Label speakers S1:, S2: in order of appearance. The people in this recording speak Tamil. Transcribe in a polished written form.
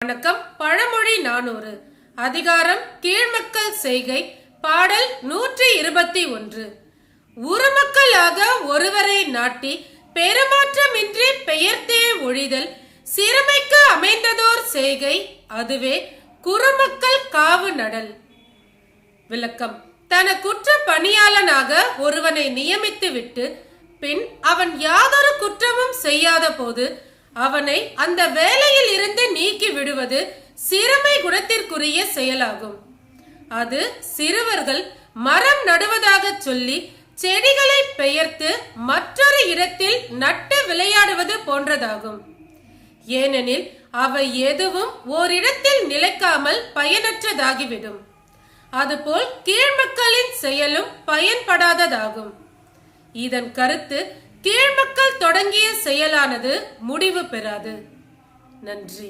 S1: வணக்கம். பழமொழி 400 அதிகாரம் கீழ்மக்கள் செய்கை பாடல் 121. உருமக்களாக ஒருவரை நாட்டி பெருமாற்றமின்றி பெயர்த்தே ஒழிதல் சிறுமைக்கு அமைந்ததோர் செய்கை, அதுவே குறுமக்கள் காவு நடல். விளக்கம்: தன குற்ற பணியாளனாக ஒருவனை நியமித்து விட்டு பின் அவன் யாதொரு குற்றமும் செய்யாத போது அவனை அந்த வேலையில் இருந்து நீக்கி விடுவது சிறுமை குணத்திற்குரிய செயலாகும். அது சிறுவர்கள் மரம் நடுவதாக சொல்லி செடிகளை பெயர்த்து மற்றொரு இடத்தில் நட்டு விளையாடுவது போன்றதாகும். ஏனெனில் அவை எதுவும் ஓரிடத்தில் நிலைக்காமல் பயனற்றதாகிவிடும். அதுபோல் கீழ்மக்களின் செயலும் பயன்படாததாகும். இதன் கருத்து, கீழ்மக்கள் தொடங்கிய செயலானது முடிவு பெறாது. நன்றி.